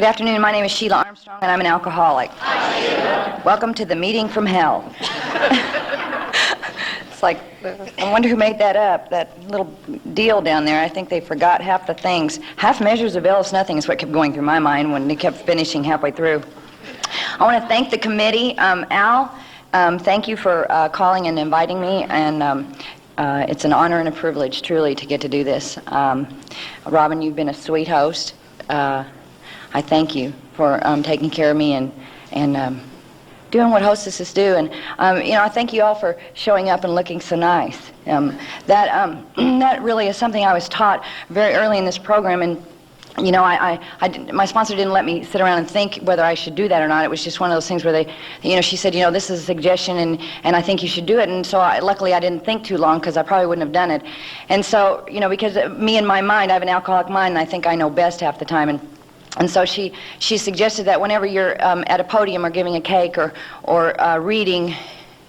Good afternoon. My name is Sheila Armstrong, and I'm an alcoholic. Hi, Sheila. Welcome to the meeting from hell. It's like, I wonder who made that up, that little deal down there. I think they forgot half the things. Half measures availeth nothing is what kept going through my mind when they kept finishing halfway through. I want to thank the committee. Al, thank you for calling and inviting me, and it's an honor and a privilege, truly, to get to do this. Robin, you've been a sweet host. I thank you for taking care of me and doing what hostesses do. And I thank you all for showing up and looking so nice. That really is something I was taught very early in this program. And my sponsor didn't let me sit around and think whether I should do that or not. It was just one of those things where she said, this is a suggestion and I think you should do it. And so luckily I didn't think too long because I probably wouldn't have done it. And so, because me in my mind, I have an alcoholic mind and I think I know best half the time. And so she suggested that whenever you're at a podium or giving a cake or reading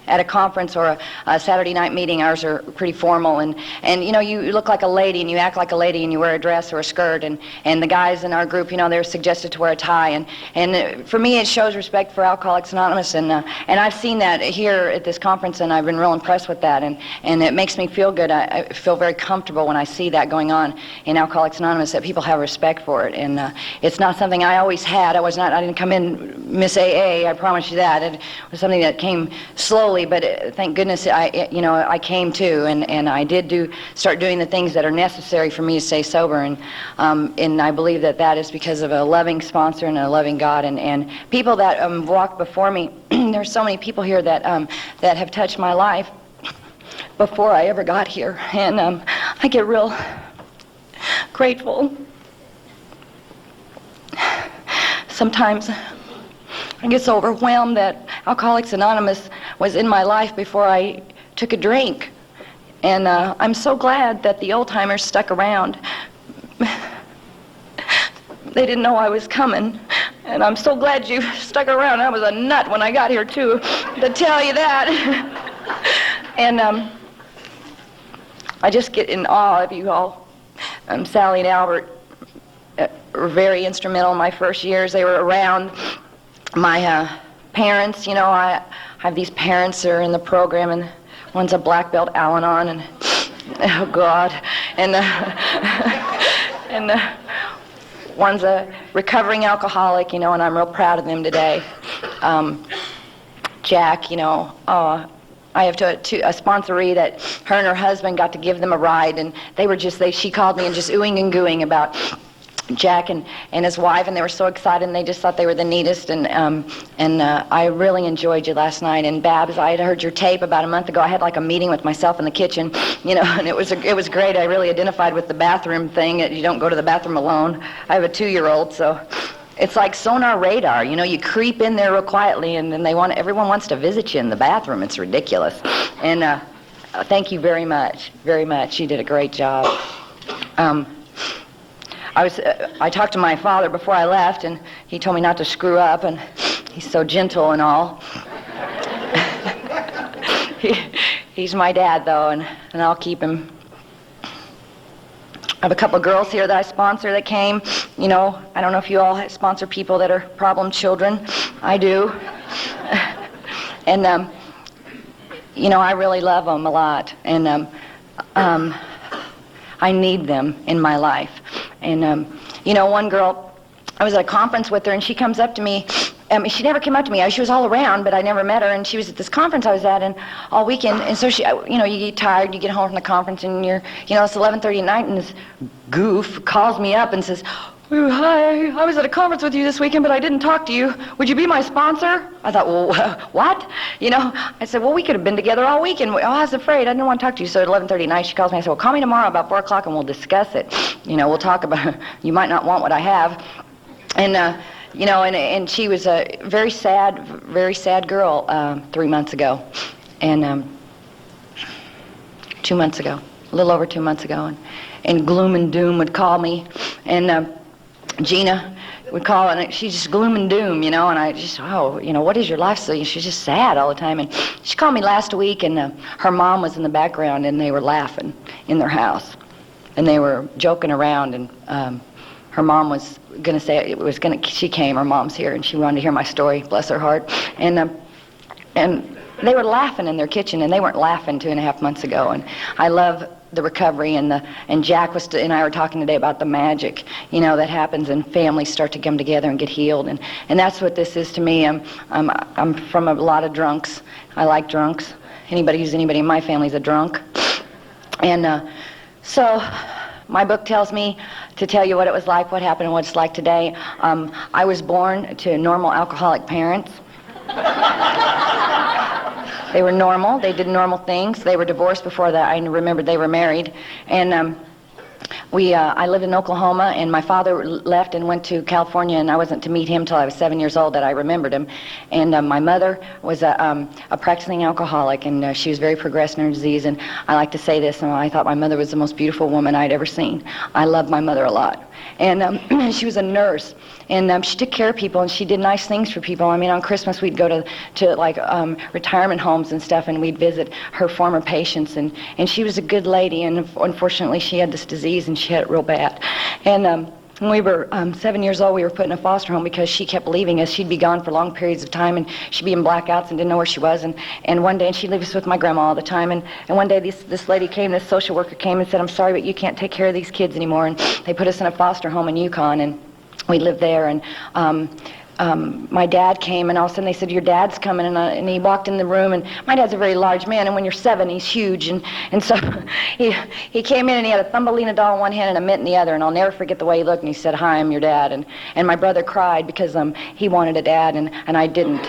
at a conference or a Saturday night meeting, ours are pretty formal, and you look like a lady and you act like a lady and you wear a dress or a skirt, and the guys in our group, they're suggested to wear a tie, and for me it shows respect for Alcoholics Anonymous, and I've seen that here at this conference, and I've been real impressed with that, and it makes me feel good. I feel very comfortable when I see that going on in Alcoholics Anonymous, that people have respect for it, and it's not something I always had. I didn't come in Miss AA, I promise you that. It was something that came slowly, but thank goodness I came to, and I did start doing the things that are necessary for me to stay sober, and I believe that is because of a loving sponsor and a loving God, and people that walked before me. There's so many people here that have touched my life before I ever got here, and I get real grateful. Sometimes I get so overwhelmed that Alcoholics Anonymous was in my life before I took a drink. And I'm so glad that the old-timers stuck around. They didn't know I was coming. And I'm so glad you stuck around. I was a nut when I got here, too, to tell you that. And I just get in awe of you all. Sally and Albert were very instrumental in my first years. They were around. My parents, I have these parents that are in the program, and one's a black belt Al-Anon, and oh God, and one's a recovering alcoholic, and I'm real proud of them today. Jack, I have a sponsoree that her and her husband got to give them a ride, and she called me and just oohing and gooing about Jack and his wife, and they were so excited, and they just thought they were the neatest, and I really enjoyed you last night. And Babs, I had heard your tape about a month ago. I had like a meeting with myself in the kitchen, and it was great. I really identified with the bathroom thing. You don't go to the bathroom alone. I have a 2-year-old, so it's like sonar radar. You creep in there real quietly, and then everyone wants to visit you in the bathroom. It's ridiculous. And thank you very much, very much. You did a great job. I talked to my father before I left, and he told me not to screw up, and he's so gentle and all. He's my dad, though, and I'll keep him. I have a couple of girls here that I sponsor that came. I don't know if you all sponsor people that are problem children. I do. And, I really love them a lot, and I need them in my life. And, one girl, I was at a conference with her, and she comes up to me. She never came up to me. She was all around, but I never met her, and she was at this conference I was at and all weekend. And so she, you get tired, you get home from the conference, and it's 11:30 at night, and this goof calls me up and says, "Oh, hi, I was at a conference with you this weekend, but I didn't talk to you. Would you be my sponsor?" I thought, well, what? I said, well, we could have been together all weekend. I was afraid. I didn't want to talk to you. So at 11:30 at night, she calls me. I said, well, call me tomorrow about 4 o'clock, and we'll discuss it. We'll talk about, you might not want what I have. And, and she was a very sad girl 3 months ago. And 2 months ago, a little over 2 months ago. And gloom and doom would call me. And Gina would call, and she's just gloom and doom, and I just, what is your life? So she's just sad all the time. And she called me last week, and her mom was in the background, and they were laughing in their house. And they were joking around, and her mom was going to say, she came, her mom's here, and she wanted to hear my story, bless her heart. And they were laughing in their kitchen, and they weren't laughing 2.5 months ago. And I love the recovery, and Jack and I were talking today about the magic, that happens, and families start to come together and get healed, and that's what this is to me. I'm from a lot of drunks. I like drunks. Anybody in my family is a drunk, and so my book tells me to tell you what it was like, what happened, and what it's like today. I was born to normal alcoholic parents. They were normal. They did normal things. They were divorced before that. I remembered they were married. And I lived in Oklahoma, and my father left and went to California, and I wasn't to meet him till I was 7 years old that I remembered him. And my mother was a practicing alcoholic, and she was very progressed in her disease. And I like to say this, and I thought my mother was the most beautiful woman I'd ever seen. I loved my mother a lot. And she was a nurse, and she took care of people, and she did nice things for people. I mean, on Christmas we'd go to like retirement homes and stuff, and we'd visit her former patients, and she was a good lady, and unfortunately she had this disease, and she had it real bad. And when we were 7 years old, we were put in a foster home because she kept leaving us. She'd be gone for long periods of time, and she'd be in blackouts and didn't know where she was. And one day, and she'd leave us with my grandma all the time. And one day, this lady came, this social worker came and said, "I'm sorry, but you can't take care of these kids anymore." And they put us in a foster home in Yukon, and we lived there. And my dad came, and all of a sudden they said, "Your dad's coming," and he walked in the room, and my dad's a very large man, and when you're 7, he's huge, and so he came in, and he had a Thumbelina doll in one hand and a mitt in the other, and I'll never forget the way he looked, and he said, "Hi, I'm your dad," and my brother cried because he wanted a dad, and I didn't.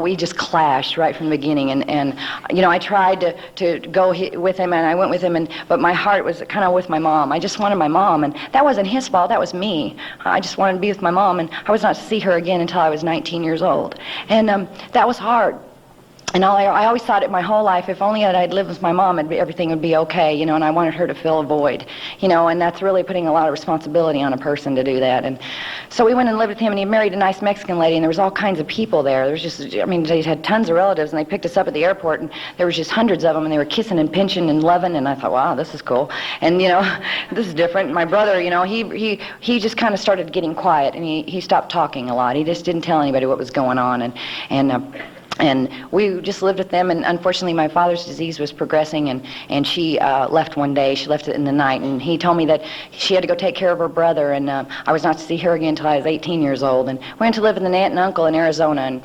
We just clashed right from the beginning, and I tried to go with him, and I went with him, but my heart was kind of with my mom. I just wanted my mom, and that wasn't his fault, that was me. I just wanted to be with my mom, and I was not to see her again until I was 19 years old. And that was hard. And I always thought it my whole life, if only I'd lived with my mom, everything would be okay, and I wanted her to fill a void, and that's really putting a lot of responsibility on a person to do that. And so we went and lived with him, and he married a nice Mexican lady, and there was all kinds of people there. There was just, they had tons of relatives, and they picked us up at the airport, and there was just hundreds of them, and they were kissing and pinching and loving, and I thought, wow, this is cool. And, this is different. My brother, he just kind of started getting quiet, and he stopped talking a lot. He just didn't tell anybody what was going on, and we just lived with them, and unfortunately my father's disease was progressing, and she left one day. She left it in the night, and he told me that she had to go take care of her brother, and I was not to see her again until I was 18 years old. And we went to live with an aunt and uncle in Arizona,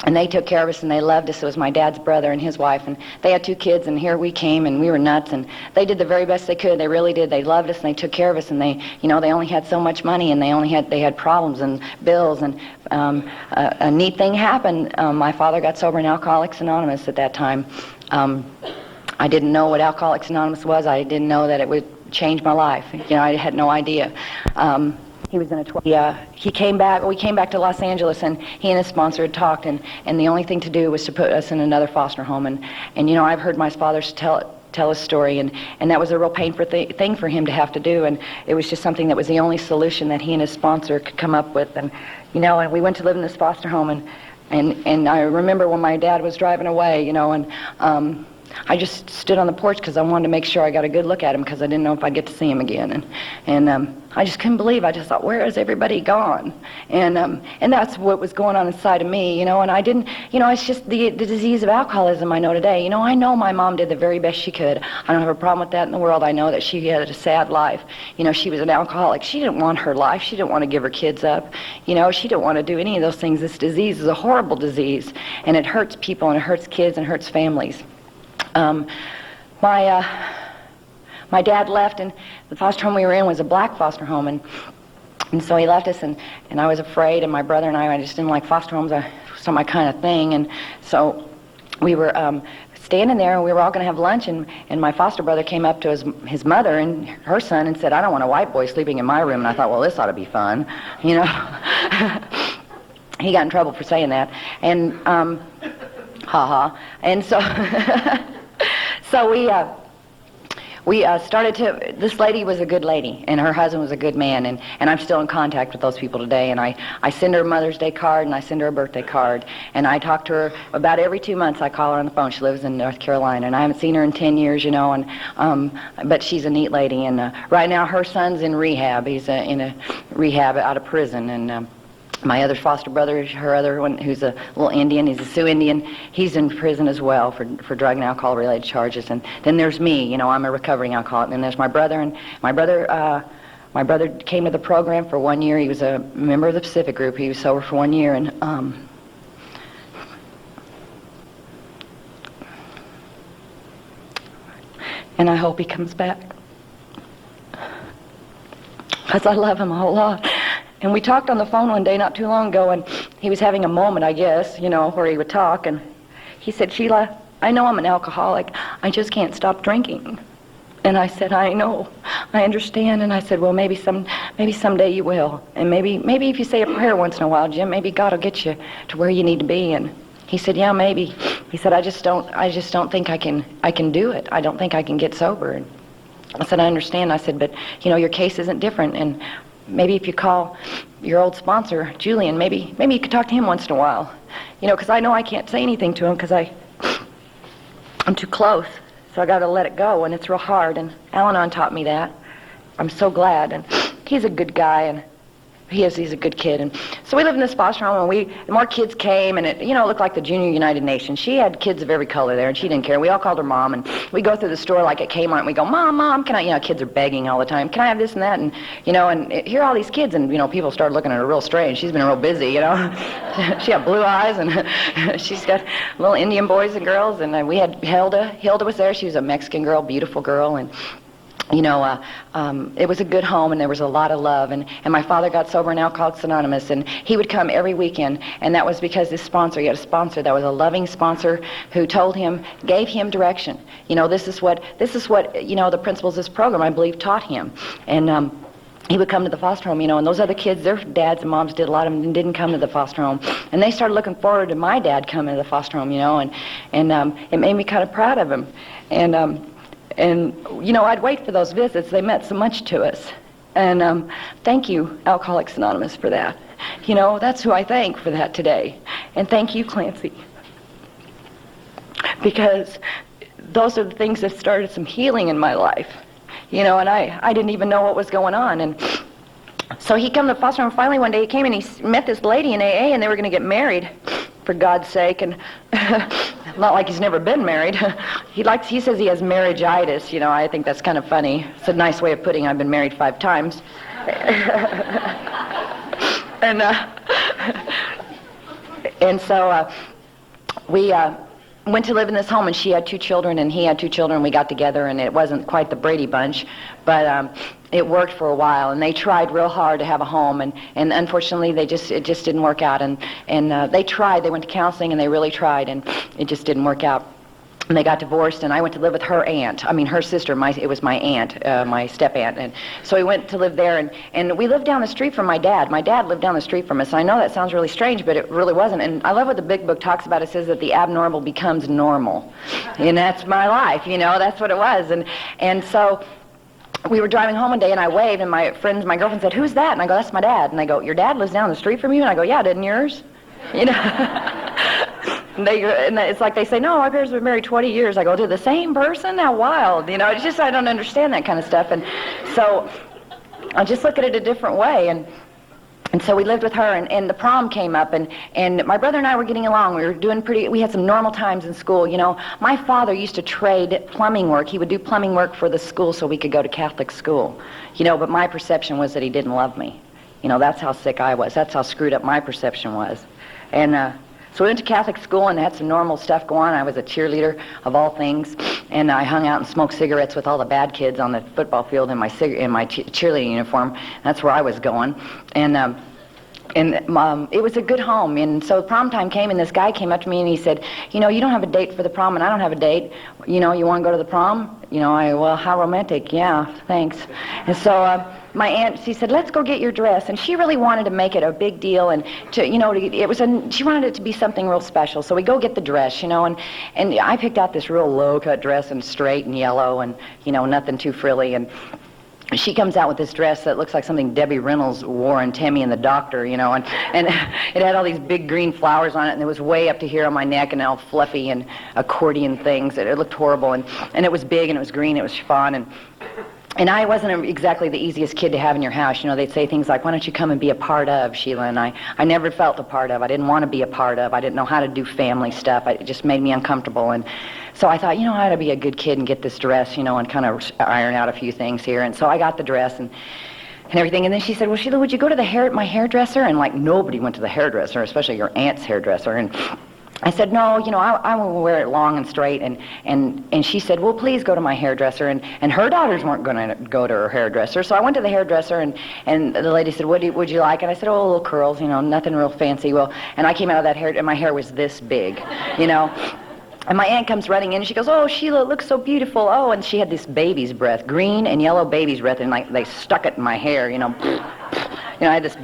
and they took care of us, and they loved us. It was my dad's brother and his wife, and they had 2 kids, and here we came, and we were nuts, and they did the very best they could. They really did. They loved us, and they took care of us, and they only had so much money, and they had problems and bills, and a neat thing happened. My father got sober in Alcoholics Anonymous at that time. I didn't know what Alcoholics Anonymous was. I didn't know that it would change my life. I had no idea. He was in a he came back. We came back to Los Angeles, and he and his sponsor had talked, and the only thing to do was to put us in another foster home. And I've heard my father tell his story, and that was a real painful thing for him to have to do, and it was just something that was the only solution that he and his sponsor could come up with. And and we went to live in this foster home, and I remember when my dad was driving away, and I just stood on the porch because I wanted to make sure I got a good look at him, because I didn't know if I'd get to see him again. And I just couldn't believe. I just thought, where is everybody gone? And that's what was going on inside of me, and I didn't, it's just the disease of alcoholism I know today. I know my mom did the very best she could. I don't have a problem with that in the world. I know that she had a sad life. She was an alcoholic. She didn't want her life. She didn't want to give her kids up. She didn't want to do any of those things. This disease is a horrible disease, and it hurts people, and it hurts kids, and hurts families. My dad left, and the foster home we were in was a black foster home, and so he left us, and I was afraid, and my brother and I just didn't like foster homes. It was not my kind of thing, and so we were standing there, and we were all going to have lunch, and my foster brother came up to his mother and her son and said, "I don't want a white boy sleeping in my room." And I thought, well, this ought to be fun, He got in trouble for saying that, and and so so we started to, this lady was a good lady, and her husband was a good man, and I'm still in contact with those people today, and I send her a Mother's Day card, and I send her a birthday card, and I talk to her about every 2 months. I call her on the phone. She lives in North Carolina, and I haven't seen her in 10 years, and but she's a neat lady, and right now her son's in rehab. He's in a rehab out of prison, and my other foster brother, her other one, who's a little Indian, he's a Sioux Indian, he's in prison as well for drug and alcohol-related charges. And then there's me, I'm a recovering alcoholic. And then there's my brother, and my brother came to the program for 1 year. He was a member of the Pacific Group. He was sober for 1 year, and I hope he comes back, because I love him a whole lot. And we talked on the phone one day not too long ago, and he was having a moment, I guess, where he would talk, and he said, "Sheila, I know I'm an alcoholic. I just can't stop drinking." And I said, "I know, I understand." And I said, "Well, maybe someday you will. And maybe if you say a prayer once in a while, Jim, maybe God will get you to where you need to be." And he said, "Yeah, maybe." He said, I just don't think I can do it. I don't think I can get sober." And I said, "I understand." I said, "But, your case isn't different, and maybe if you call your old sponsor, Julian, maybe you could talk to him once in a while. Because I know I can't say anything to him because I'm too close. So I got to let it go, and it's real hard." And Al-Anon taught me that. I'm so glad. And he's a good guy, and he's a good kid. And so we lived in this foster home, and more kids came, and it looked like the Junior United Nations. She had kids of every color there, and she didn't care. We all called her Mom, and we go through the store like at Kmart, and we go, Mom, can I, kids are begging all the time, "Can I have this and that?" And, and here are all these kids, and, people started looking at her real strange. She's been real busy, She had blue eyes, and she's got little Indian boys and girls, and we had Hilda. Hilda was there. She was a Mexican girl, beautiful girl, and it was a good home, and there was a lot of love, and my father got sober in Alcoholics Anonymous, and he would come every weekend, and that was because he had a sponsor that was a loving sponsor who gave him direction. This is what the principles of this program, I believe, taught him. And he would come to the foster home, and those other kids, their dads and moms a lot of them didn't come to the foster home, and they started looking forward to my dad coming to the foster home, and it made me kind of proud of him. And I'd wait for those visits. They meant so much to us. And thank you, Alcoholics Anonymous, for that. That's who I thank for that today. And thank you, Clancy. Because those are the things that started some healing in my life. And I didn't even know what was going on. And so he came to the foster home. Finally, one day he came and he met this lady in AA, and they were going to get married, for God's sake. And not like he's never been married. He says he has marriageitis. I think that's kind of funny. It's a nice way of putting I've been married 5 times. And so we went to live in this home, and she had 2 children, and he had 2 children. We got together, and it wasn't quite the Brady Bunch, but it worked for a while, and they tried real hard to have a home, and unfortunately it just didn't work out, and they tried. They went to counseling, and they really tried, and it just didn't work out. And they got divorced, and I went to live with her sister. It was my aunt, my step-aunt. And so we went to live there, and we lived down the street from my dad. My dad lived down the street from us. I know that sounds really strange, but it really wasn't. And I love what the Big Book talks about. It says that the abnormal becomes normal. And that's my life, that's what it was. And so we were driving home one day, and I waved, and my girlfriend said, "Who's that?" And I go, "That's my dad." And they go, "Your dad lives down the street from you?" And I go, "Yeah, didn't yours?" And it's like they say, "No, my parents have been married 20 years. I go, "To the same person? How wild." It's just I don't understand that kind of stuff. And so I just look at it a different way. And so we lived with her, and the prom came up, and my brother and I were getting along. We were doing we had some normal times in school. My father used to trade plumbing work. He would do plumbing work for the school so we could go to Catholic school. But my perception was that he didn't love me. That's how sick I was. That's how screwed up my perception was. And so we went to Catholic school and had some normal stuff go on. I was a cheerleader of all things, and I hung out and smoked cigarettes with all the bad kids on the football field in my cheerleading uniform. That's where I was going. And it was a good home. And so prom time came, and this guy came up to me and he said, "You don't have a date for the prom, and I don't have a date. You want to go to the prom?" Well, how romantic. Yeah, thanks. And so my aunt, she said, let's go get your dress. And she really wanted to make it a big deal, and she wanted it to be something real special. So we go get the dress, and I picked out this real low-cut dress and straight and yellow and, nothing too frilly. And she comes out with this dress that looks like something Debbie Reynolds wore in Tammy and the Doctor, and it had all these big green flowers on it, and it was way up to here on my neck and all fluffy and accordion things. It looked horrible, and it was big, and it was green, it was chiffon, and I wasn't exactly the easiest kid to have in your house. They'd say things like, why don't you come and be a part of, Sheila? And I never felt a part of. I didn't want to be a part of. I didn't know how to do family stuff. It just made me uncomfortable. And so I thought, I ought to be a good kid and get this dress, and kind of iron out a few things here. And so I got the dress and everything. And then she said, well, Sheila, would you go to my hairdresser? And nobody went to the hairdresser, especially your aunt's hairdresser. And I said, no, I will wear it long and straight. And she said, well, please go to my hairdresser. And her daughters weren't going to go to her hairdresser. So I went to the hairdresser, and the lady said, what would you like? And I said, oh, little curls, nothing real fancy. Well, and I came out of that hair, and my hair was this big, And my aunt comes running in, and she goes, oh, Sheila, it looks so beautiful. Oh, and she had this baby's breath, green and yellow baby's breath, and they stuck it in my hair,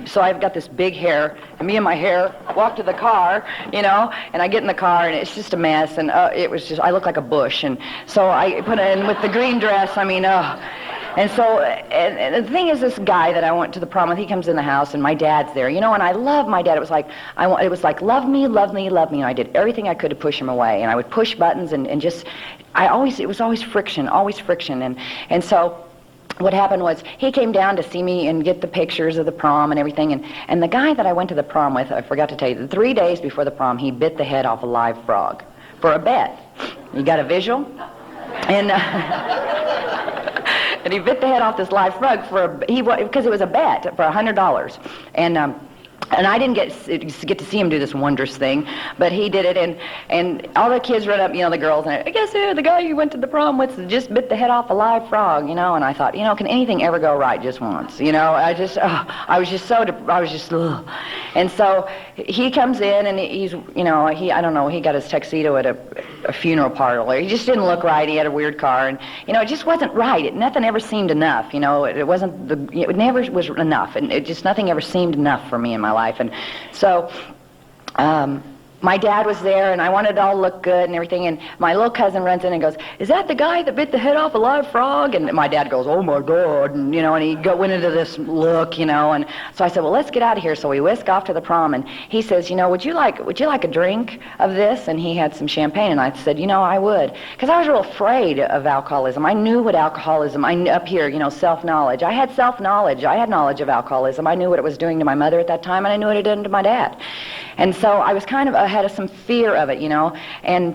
so I've got this big hair, and me and my hair walk to the car, and I get in the car, and it's just a mess, and I look like a bush, and so I put it in with the green dress, And so, and the thing is, this guy that I went to the prom with, he comes in the house, and my dad's there, and I love my dad. It was like, love me, love me, love me, and I did everything I could to push him away, and I would push buttons, it was always friction, and so, what happened was, he came down to see me and get the pictures of the prom and everything, and the guy that I went to the prom with, I forgot to tell you, 3 days before the prom, he bit the head off a live frog for a bet. You got a visual? And and he bit the head off this live frog because it was a bet for $100, and I didn't get to see him do this wondrous thing, but he did it, and all the kids run up, the girls, and I guess the guy you went to the prom with just bit the head off a live frog, and I thought, can anything ever go right just once? And so he comes in, and he's, I don't know, he got his tuxedo at a funeral parlor. He just didn't look right. He had a weird car, and it just wasn't right. Nothing ever seemed enough. It never was enough, and nothing ever seemed enough for me in my life. And so my dad was there, and I wanted it all to look good and everything, and my little cousin runs in and goes, is that the guy that bit the head off a live frog? And my dad goes, oh my God, and and he went into this look, and so I said, well, let's get out of here. So we whisk off to the prom, and he says, would you like a drink of this? And he had some champagne, and I said, I would, because I was real afraid of alcoholism. I knew what alcoholism, up here, self-knowledge. I had self-knowledge. I had knowledge of alcoholism. I knew what it was doing to my mother at that time, and I knew what it did to my dad. And so I was kind of had some fear of it, and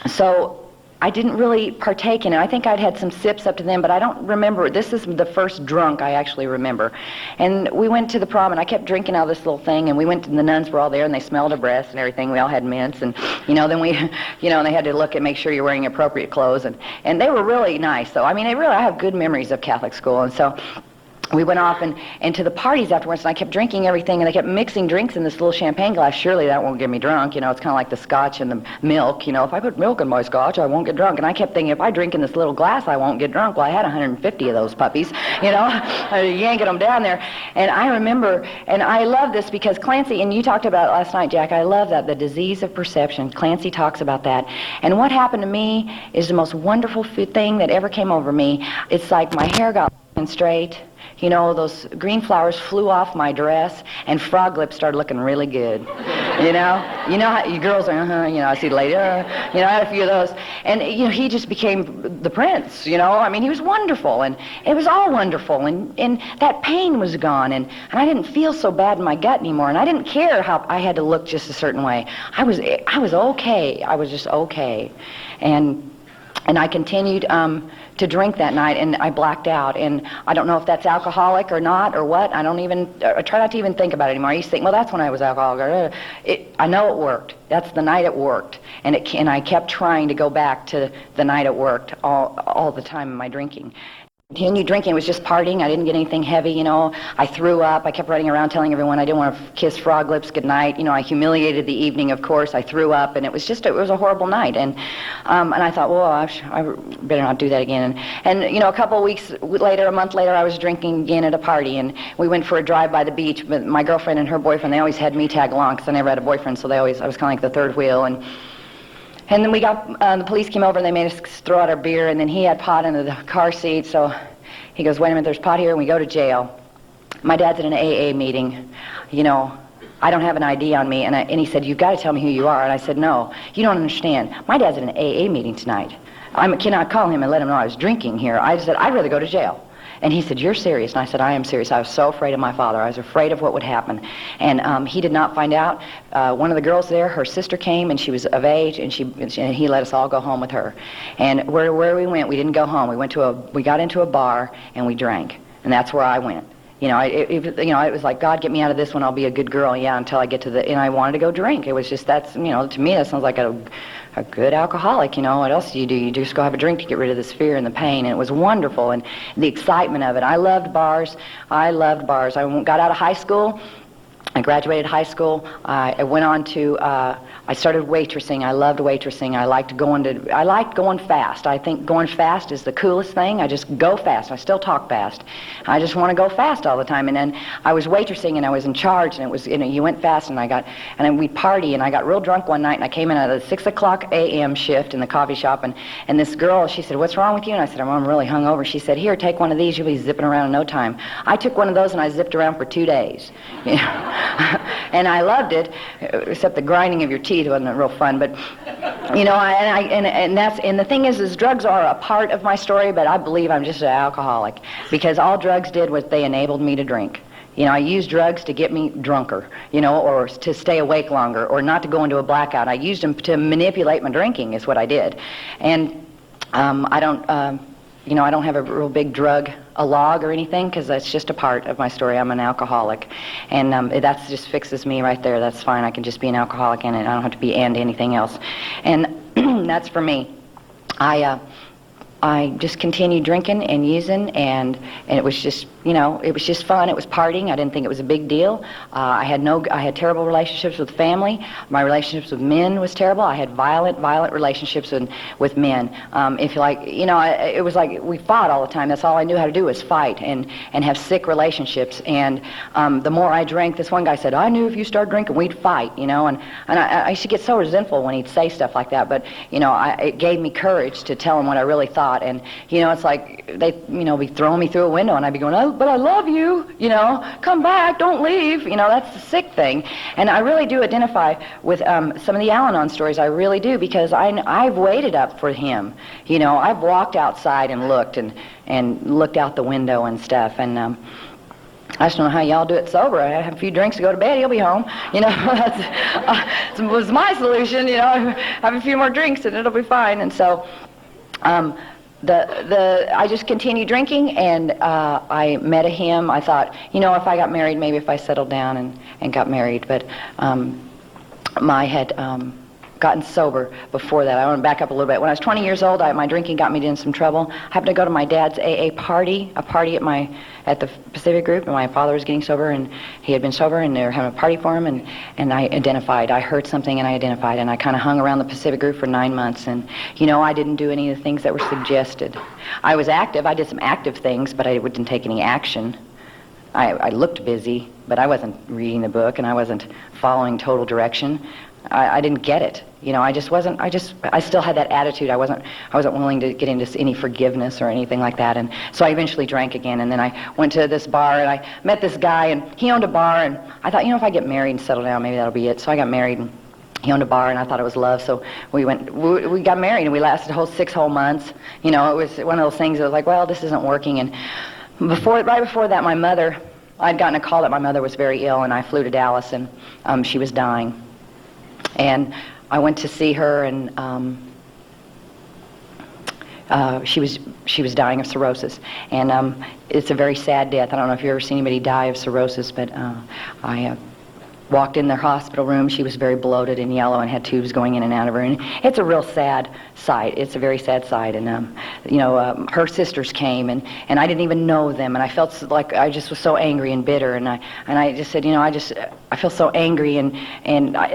so I didn't really partake in it. I think I'd had some sips up to then, but I don't remember. This is the first drunk I actually remember. And we went to the prom, and I kept drinking out of this little thing, and we went, and the nuns were all there, and they smelled our breasts and everything. We all had mints, and, then we, and they had to look and make sure you're wearing appropriate clothes, and they were really nice, though. I have good memories of Catholic school, and so we went off and to the parties afterwards, and I kept drinking everything, and they kept mixing drinks in this little champagne glass. Surely that won't get me drunk, it's kind of like the scotch and the milk, if I put milk in my scotch, I won't get drunk. And I kept thinking, if I drink in this little glass, I won't get drunk. Well, I had 150 of those puppies, yanking them down there. And I remember, and I love this because Clancy, and you talked about it last night, Jack, I love that, the disease of perception. Clancy talks about that. And what happened to me is the most wonderful thing that ever came over me. It's like my hair got straight. Those green flowers flew off my dress, and frog lips started looking really good. How you girls are, I see the lady, I had a few of those. And, he just became the prince, he was wonderful, and it was all wonderful, and that pain was gone, and I didn't feel so bad in my gut anymore, and I didn't care how I had to look just a certain way. I was okay. I was just okay. And I continued to drink that night, and I blacked out, and I don't know if that's alcoholic or not or what. I try not to even think about it anymore. I used to think, well, that's when I was alcoholic. I know it worked. That's the night it worked, and I kept trying to go back to the night it worked all the time in my drinking. Continued drinking. It was just partying. I didn't get anything heavy, you know. I threw up. I kept running around telling everyone I didn't want to kiss frog lips goodnight. You know, I humiliated the evening, of course. I threw up, and it was a horrible night. And I thought, well, I better not do that again. And you know, a couple of weeks later, a month later, I was drinking again at a party, and we went for a drive by the beach. But my girlfriend and her boyfriend, they always had me tag along because I never had a boyfriend, so I was kind of like the third wheel. And then we got, the police came over and they made us throw out our beer, and then he had pot under the car seat, so he goes, wait a minute, there's pot here, and we go to jail. My dad's at an AA meeting. You know, I don't have an ID on me, and he said, you've got to tell me who you are. And I said, no, you don't understand. My dad's at an AA meeting tonight. I cannot call him and let him know I was drinking here. I said, I'd rather go to jail. And he said, you're serious? And I said, I am serious. I was so afraid of my father. I was afraid of what would happen. And he did not find out. One of the girls there, her sister came, and she was of age, and he let us all go home with her. And where we went, we didn't go home. We got into a bar, and we drank. And that's where I went. You know, it was like, God, get me out of this one. I'll be a good girl, yeah, until I get to and I wanted to go drink. It was just, to me, that sounds like a good alcoholic. You know, what else do? You just go have a drink to get rid of this fear and the pain. And it was wonderful, and the excitement of it. I loved bars. I got out of high school. I graduated high school. I went on to, I started waitressing. I loved waitressing. I liked going fast. I think going fast is the coolest thing. I just go fast. I still talk fast. I just want to go fast all the time. And then I was waitressing, and I was in charge, and it was, you went fast, and then we'd party, and I got real drunk one night, and I came in at a 6 o'clock a.m. shift in the coffee shop, and this girl, she said, what's wrong with you? And I said, I'm really hungover. She said, here, take one of these. You'll be zipping around in no time. I took one of those, and I zipped around for 2 days. You know? And I loved it, except the grinding of your teeth wasn't real fun. But you know, and the thing is drugs are a part of my story, but I believe I'm just an alcoholic because all drugs did was they enabled me to drink. You know, I used drugs to get me drunker, you know, or to stay awake longer, or not to go into a blackout. I used them to manipulate my drinking, is what I did. And I don't have a real big drug log or anything, because that's just a part of my story. I'm an alcoholic, and that just fixes me right there. That's fine. I can just be an alcoholic, and I don't have to be and anything else. And that's for me. I just continued drinking and using, and it was just, it was just fun. It was partying. I didn't think it was a big deal. I had terrible relationships with family. My relationships with men was terrible. I had violent relationships with men. If you like, it was like we fought all the time. That's all I knew how to do was fight and have sick relationships. And the more I drank, this one guy said, I knew if you start drinking, we'd fight, and I used to get so resentful when he'd say stuff like that. But, it gave me courage to tell him what I really thought. And, it's like they'd, be throwing me through a window, and I'd be going, oh, but I love you, come back, don't leave. That's the sick thing. And I really do identify with some of the Al-Anon stories. I really do, because I've waited up for him. I've walked outside and looked looked out the window and stuff. And I just don't know how y'all do it sober. I have a few drinks to go to bed, he'll be home. That was my solution, have a few more drinks and it'll be fine. And so I just continued drinking, and I met him. I thought, if I got married, maybe if I settled down and got married. But I had gotten sober before that. I want to back up a little bit. When I was 20 years old, my drinking got me in some trouble. I happened to go to my dad's AA party, at the Pacific Group, and my father was getting sober, and he had been sober, and they were having a party for him, and I identified. I heard something, and I identified, and I kind of hung around the Pacific Group for 9 months, and, I didn't do any of the things that were suggested. I was active. I did some active things, but I didn't take any action. I looked busy, but I wasn't reading the book, and I wasn't following total direction. I didn't get it. I still had that attitude. I wasn't willing to get into any forgiveness or anything like that. And so I eventually drank again. And then I went to this bar, and I met this guy, and he owned a bar, and I thought, if I get married and settle down, maybe that'll be it. So I got married, and he owned a bar, and I thought it was love. So we got married, and we lasted a whole 6 whole months. It was one of those things that was like, well, this isn't working. And right before that, I'd gotten a call that my mother was very ill, and I flew to Dallas, and she was dying. And I went to see her, and she was dying of cirrhosis. And it's a very sad death. I don't know if you've ever seen anybody die of cirrhosis, but walked in their hospital room. She was very bloated and yellow and had tubes going in and out of her. And it's a real sad sight. It's a very sad sight. And, her sisters came, and I didn't even know them. And I felt like I just was so angry and bitter. And I just said, I feel so angry. And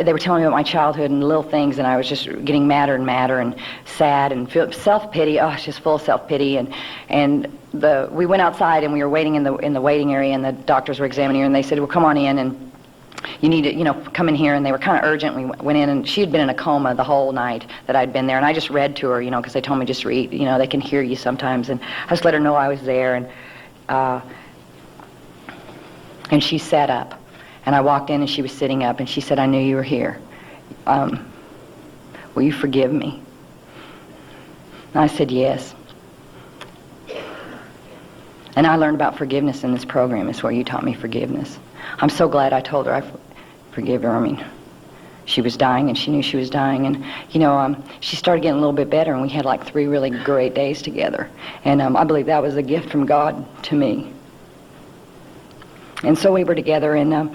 they were telling me about my childhood and little things. And I was just getting madder and madder and sad and self-pity. Oh, just full of self-pity. We went outside, and we were waiting in the waiting area, and the doctors were examining her, and they said, well, come on in, and you need to, come in here. And they were kind of urgent. We went in, and she had been in a coma the whole night that I'd been there. And I just read to her, because they told me just read. They can hear you sometimes. And I just let her know I was there. And she sat up. And I walked in, and she was sitting up. And she said, I knew you were here. Will you forgive me? And I said, yes. And I learned about forgiveness in this program. It's where you taught me forgiveness. I'm so glad I told her I forgive her. I mean, she was dying, and she knew she was dying. And, she started getting a little bit better, and we had like 3 really great days together. And I believe that was a gift from God to me. And so we were together, and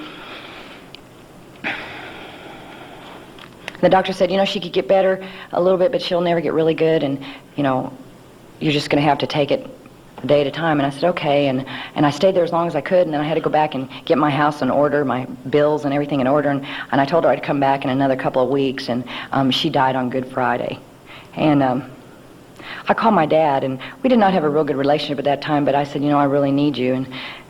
the doctor said, she could get better a little bit, but she'll never get really good. And, you're just going to have to take it a day at a time. And I said, okay. And I stayed there as long as I could, and then I had to go back and get my house in order, my bills and everything in order. And I told her I'd come back in another couple of weeks, and she died on Good Friday. And I called my dad, and we did not have a real good relationship at that time, but I said, I really need you.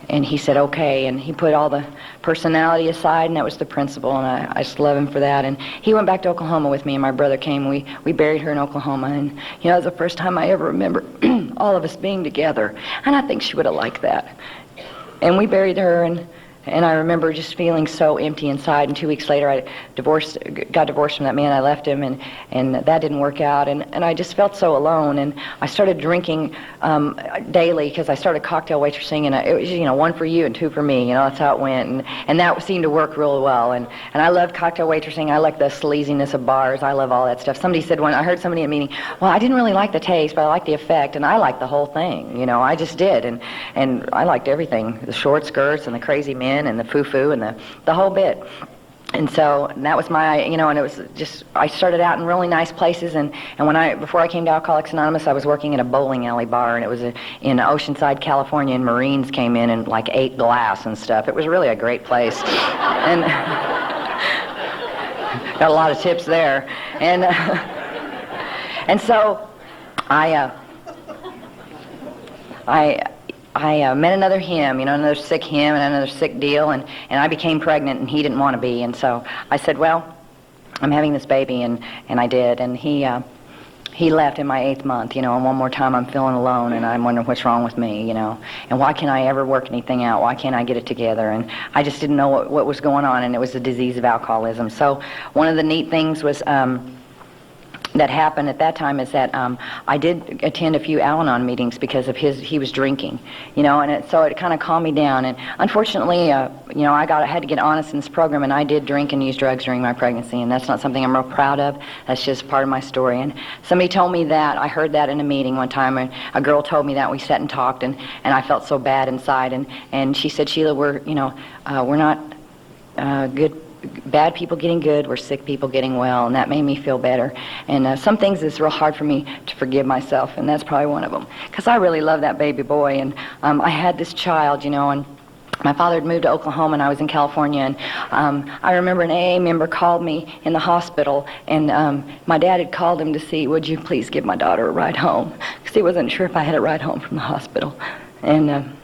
And he said, okay. And he put all the personality aside, and that was the principle, and I just love him for that. And he went back to Oklahoma with me, and my brother came. We buried her in Oklahoma, and, it was the first time I ever remember all of us being together. And I think she would have liked that. And we buried her, and I remember just feeling so empty inside. And 2 weeks later, I got divorced from that man. I left him, and that didn't work out. And I just felt so alone. And I started drinking daily, because I started cocktail waitressing, and it was, 1 for you and 2 for me. That's how it went. And that seemed to work real well. And I loved cocktail waitressing. I like the sleaziness of bars. I love all that stuff. Somebody said I heard somebody at a meeting, well, I didn't really like the taste, but I liked the effect. And I liked the whole thing. I just did. And I liked everything, the short skirts and the crazy men and the foo-foo and the whole bit. And so that was my, and it was just, I started out in really nice places, and before I came to Alcoholics Anonymous, I was working at a bowling alley bar, and it was in Oceanside, California, and Marines came in and like ate glass and stuff. It was really a great place. And got a lot of tips there. And so I met another him, another sick him and another sick deal, and I became pregnant, and he didn't want to be. And so I said, well, I'm having this baby, and I did. And he left in my 8th month, and one more time I'm feeling alone, and I'm wondering what's wrong with me, and why can't I ever work anything out? Why can't I get it together? And I just didn't know what was going on, and it was the disease of alcoholism. So one of the neat things was that happened at that time is that I did attend a few Al-Anon meetings because of he was drinking, and so it kind of calmed me down. And unfortunately, I had to get honest in this program, and I did drink and use drugs during my pregnancy, and that's not something I'm real proud of. That's just part of my story. And somebody told me that. I heard that in a meeting one time, and a girl told me that. We sat and talked, and I felt so bad inside. And she said, Sheila, we're not good. Bad people getting good, we're sick people getting well, and that made me feel better. And some things it's real hard for me to forgive myself, and that's probably one of them, because I really love that baby boy. And I had this child, and my father had moved to Oklahoma, and I was in California, and I remember an AA member called me in the hospital, and my dad had called him to see, would you please give my daughter a ride home, because he wasn't sure if I had a ride home from the hospital. And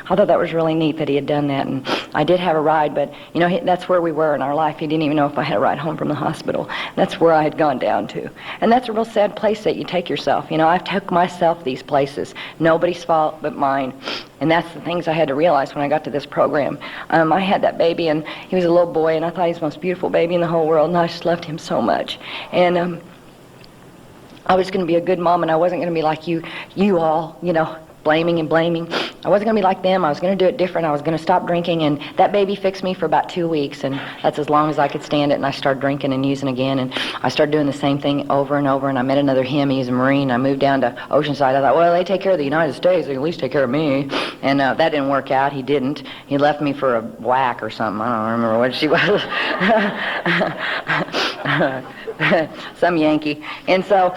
I thought that was really neat that he had done that, and I did have a ride, but, that's where we were in our life. He didn't even know if I had a ride home from the hospital. That's where I had gone down to. And that's a real sad place that you take yourself. I've took myself these places. Nobody's fault but mine. And that's the things I had to realize when I got to this program. I had that baby, and he was a little boy, and I thought he was the most beautiful baby in the whole world, and I just loved him so much. And I was going to be a good mom, and I wasn't going to be like you all, blaming and blaming. I wasn't going to be like them. I was going to do it different. I was going to stop drinking, and that baby fixed me for about 2 weeks, and that's as long as I could stand it, and I started drinking and using again, and I started doing the same thing over and over, and I met another him. He's a Marine. I moved down to Oceanside. I thought, well, they take care of the United States. They can at least take care of me, and that didn't work out. He didn't. He left me for a whack or something. I don't remember what she was. Some Yankee. And so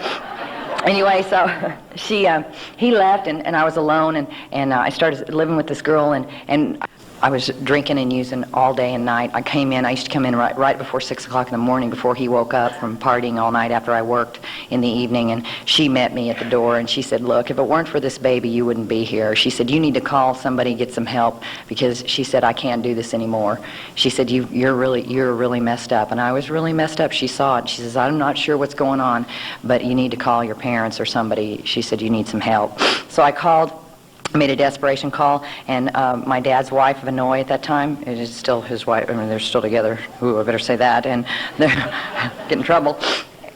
anyway, so he left, and I was alone, and I started living with this girl, and I was drinking and using all day and night. I used to come in right before 6 o'clock in the morning, before he woke up from partying all night after I worked in the evening, and she met me at the door, and she said, look, if it weren't for this baby, you wouldn't be here. She said, you need to call somebody, get some help, because she said, I can't do this anymore. She said, you're really messed up. And I was really messed up. She saw it. She says, I'm not sure what's going on, but you need to call your parents or somebody. She said, you need some help. So I called. I made a desperation call, and my dad's wife, Vinoy, at that time, it is still his wife. I mean, they're still together. Ooh, I better say that. And they're getting in trouble.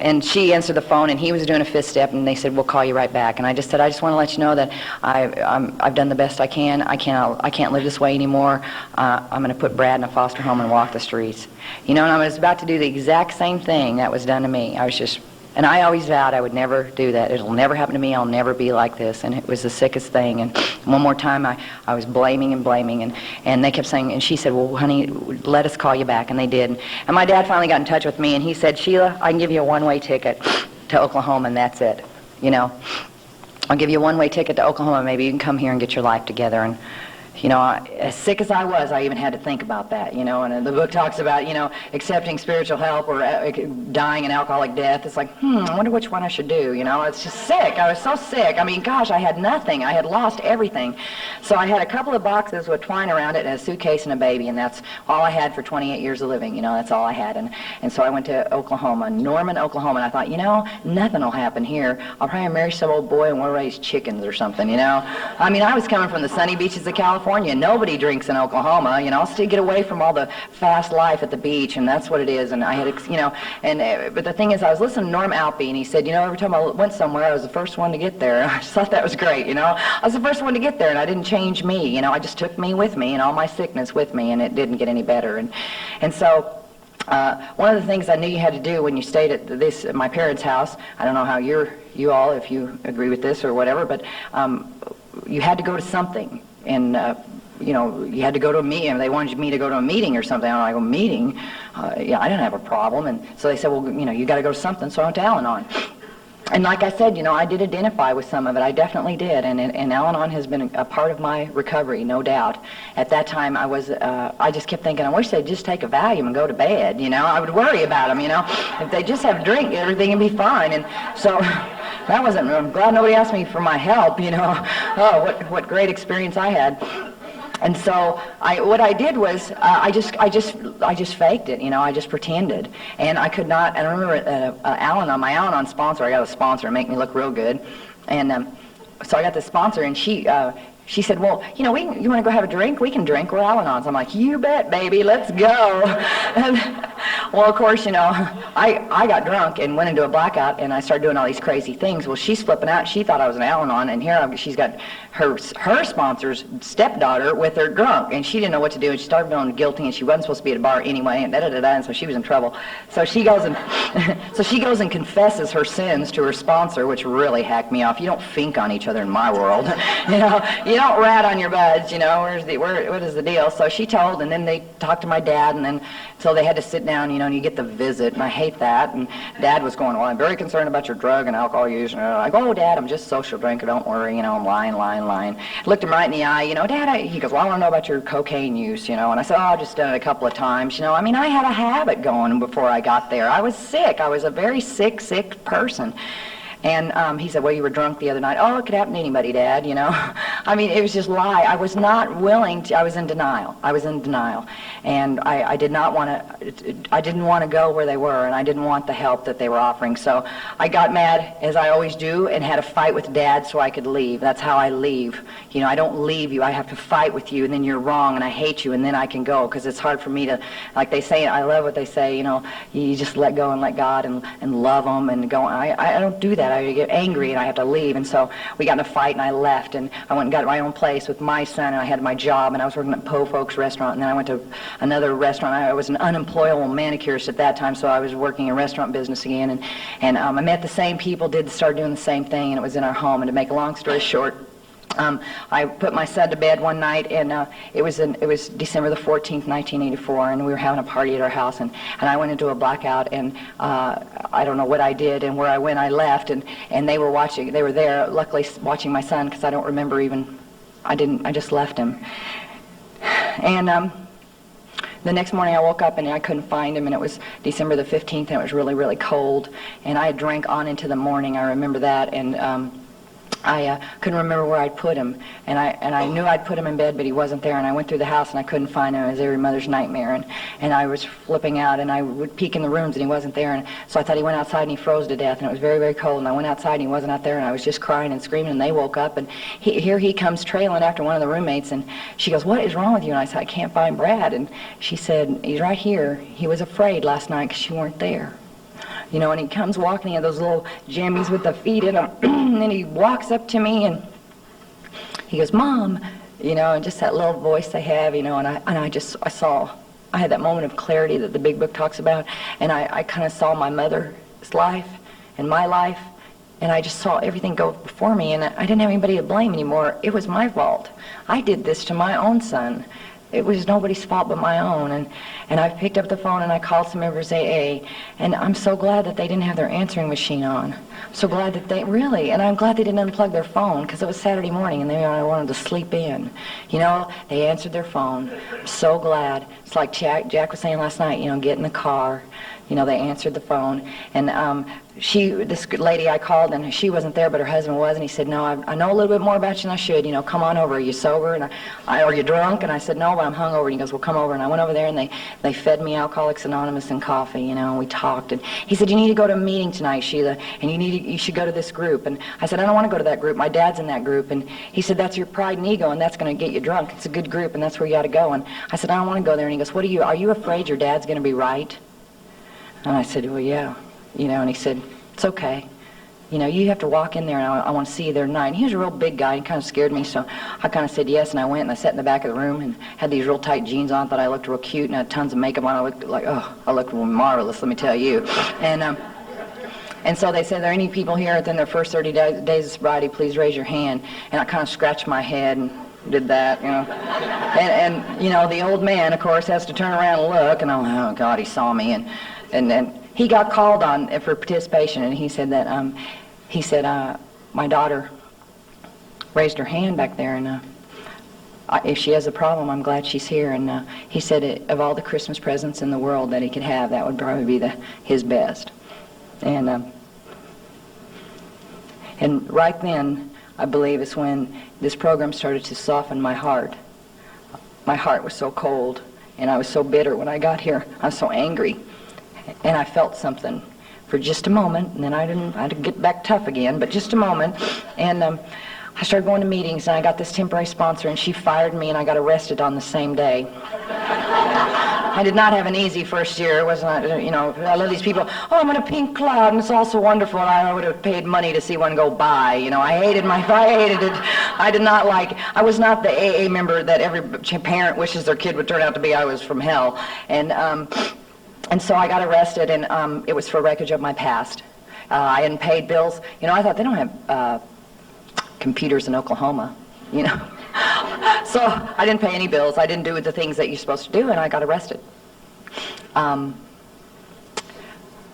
And she answered the phone, and he was doing a fifth step, and they said, we'll call you right back. And I just said, I just want to let you know that I've done the best I can. I can't live this way anymore. I'm going to put Brad in a foster home and walk the streets. You know, and I was about to do the exact same thing that was done to me. And I always vowed I would never do that. It'll never happen to me. I'll never be like this. And it was the sickest thing. And one more time, I was blaming, and they kept saying, and she said, well, honey, let us call you back. And they did. And my dad finally got in touch with me, and he said, Sheila, I can give you a one-way ticket to Oklahoma, and that's it. You know, I'll give you a one-way ticket to Oklahoma. Maybe you can come here and get your life together. And you know, as sick as I was, I even had to think about that, you know, and the book talks about, you know, accepting spiritual help or dying an alcoholic death. It's like, I wonder which one I should do, you know. It's just sick. I was so sick. I mean, gosh, I had nothing. I had lost everything. So I had a couple of boxes with twine around it and a suitcase and a baby, and that's all I had for 28 years of living, you know. That's all I had. And so I went to Oklahoma, Norman, Oklahoma, and I thought, you know, nothing will happen here. I'll probably marry some old boy and we'll raise chickens or something, you know. I mean, I was coming from the sunny beaches of California. Nobody drinks in Oklahoma, you know. I'll still get away from all the fast life at the beach, and that's what it is. And I had, you know, but the thing is, I was listening to Norm Alpe, and he said, you know, every time I went somewhere, I was the first one to get there. I just thought that was great, you know. I was the first one to get there, and I didn't change me, you know. I just took me with me and all my sickness with me, and it didn't get any better. And so one of the things I knew you had to do when you stayed at my parents' house, I don't know how you all, if you agree with this or whatever, but you had to go to something. And, you know, you had to go to a meeting. They wanted me to go to a meeting or something. I go, meeting? Yeah, I didn't have a problem. And so they said, well, you know, you got to go to something. So I went to Al-Anon. And like I said, you know, I did identify with some of it. I definitely did. And Al-Anon has been a part of my recovery, no doubt. At that time, I just kept thinking, I wish they'd just take a Valium and go to bed, you know. I would worry about them, you know. If they just have a drink, everything would be fine. And so that wasn't, I'm glad nobody asked me for my help, you know. Oh, what great experience I had. And so what I did was I just faked it, you know. I just pretended, and I could not. And I remember Al-Anon, my Al-Anon sponsor. I got a sponsor to make me look real good, and so I got this sponsor, and she said, well, you know, you want to go have a drink? We can drink. We're Al-Anons. I'm like, you bet, baby. Let's go. And, well, of course, you know, I got drunk and went into a blackout, and I started doing all these crazy things. Well, she's flipping out. She thought I was an Al-Anon, and here she's got her sponsor's stepdaughter with her drunk, and she didn't know what to do, and she started feeling guilty, and she wasn't supposed to be at a bar anyway, and and so she was in trouble. So she goes and confesses her sins to her sponsor, which really hacked me off. You don't fink on each other in my world, you know. You don't rat on your buds, you know. What is the deal? So she told, and then they talked to my dad, and then so they had to sit down, you know, and you get the visit, and I hate that. And Dad was going, well, I'm very concerned about your drug and alcohol use. And I go, oh, Dad, I'm just a social drinker. Don't worry, you know. I'm lying. I looked him right in the eye, you know. Dad, he goes, well, I want to know about your cocaine use, you know. And I said, oh, I've just done it a couple of times, you know. I mean, I had a habit going before I got there. I was sick. I was a very sick person. And he said, well, you were drunk the other night. Oh, it could happen to anybody, Dad, you know. I mean, it was just lie. I was not willing to, I was in denial. And I did not want to, I didn't want to go where they were, and I didn't want the help that they were offering. So I got mad, as I always do, and had a fight with Dad so I could leave. That's how I leave. You know, I don't leave you. I have to fight with you, and then you're wrong, and I hate you, and then I can go, because it's hard for me to, like they say, I love what they say, you know, you just let go and let God and love them and go. I don't do that. I get angry and I have to leave, and so we got in a fight, and I left, and I went and got my own place with my son, and I had my job, and I was working at Po Folks Restaurant, and then I went to another restaurant. I was an unemployable manicurist at that time, so I was working in restaurant business again, and I met the same people, started doing the same thing, and it was in our home. And to make a long story short, I put my son to bed one night, and it was December the 14th, 1984, and we were having a party at our house, and I went into a blackout, and I don't know what I did, and where I went, I left, and they were there, luckily watching my son, because I don't remember I just left him. And the next morning I woke up and I couldn't find him, and it was December the 15th, and it was really, really cold, and I had drank on into the morning, I remember that, and I couldn't remember where I'd put him, and I knew I'd put him in bed, but he wasn't there, and I went through the house and I couldn't find him. It was every mother's nightmare, and I was flipping out, and I would peek in the rooms and he wasn't there, and so I thought he went outside and he froze to death, and it was very, very cold, and I went outside and he wasn't out there, and I was just crying and screaming, and they woke up, and here he comes trailing after one of the roommates, and she goes, "What is wrong with you?" And I said, "I can't find Brad," and she said, "He's right here. He was afraid last night because you weren't there." You know, and he comes walking in those little jammies with the feet in them, and then he walks up to me and he goes, "Mom," you know, and just that little voice they have, you know, and I had that moment of clarity that the big book talks about, and I kind of saw my mother's life and my life, and I just saw everything go before me, and I didn't have anybody to blame anymore. It was my fault. I did this to my own son. It was nobody's fault but my own, and I picked up the phone and I called some members AA, and I'm so glad that they didn't have their answering machine on. I'm so glad that and I'm glad they didn't unplug their phone, because it was Saturday morning and I wanted to sleep in. You know, they answered their phone. I'm so glad. It's like Jack was saying last night, you know, get in the car. You know, they answered the phone, and this lady I called, and she wasn't there, but her husband was, and he said, "No, I know a little bit more about you than I should. You know, come on over. Are you sober? And are you drunk?" And I said, "No, but I'm hungover." And he goes, "Well, come over." And I went over there, and they fed me Alcoholics Anonymous and coffee. You know, and we talked. And he said, "You need to go to a meeting tonight, Sheila, and you should go to this group." And I said, "I don't want to go to that group. My dad's in that group." And he said, "That's your pride and ego, and that's going to get you drunk. It's a good group, and that's where you ought to go." And I said, "I don't want to go there." And he goes, "Are you afraid your dad's going to be right?" And I said, "Well, yeah." You know, and he said, "It's okay. You know, you have to walk in there, and I want to see you there tonight." And he was a real big guy. He kind of scared me, so I kind of said yes, and I went, and I sat in the back of the room and had these real tight jeans on. Thought I looked real cute, and I had tons of makeup on. I looked like, I looked marvelous, let me tell you. And so they said, "Are there any people here within their first 30 days of sobriety? Please raise your hand." And I kind of scratched my head and did that, you know. And you know, the old man, of course, has to turn around and look, and I'm like, oh, God, he saw me. And he got called on for participation, and he said that my daughter raised her hand back there, and if she has a problem, I'm glad she's here. And he said of all the Christmas presents in the world that he could have, that would probably be his best. And right then, I believe, is when this program started to soften my heart. My heart was so cold, and I was so bitter when I got here. I was so angry. And I felt something for just a moment, and then I had to get back tough again, but just a moment. And I started going to meetings, and I got this temporary sponsor, and she fired me, and I got arrested on the same day. I did not have an easy first year. It wasn't, you know, I love these people. "Oh, I'm in a pink cloud, and it's all so wonderful," and I would have paid money to see one go by. You know, I hated it. I did not like, I was not the AA member that every parent wishes their kid would turn out to be. I was from hell. And so I got arrested, and it was for wreckage of my past. I hadn't paid bills. You know, I thought they don't have computers in Oklahoma, you know. So I didn't pay any bills. I didn't do the things that you're supposed to do, and I got arrested. I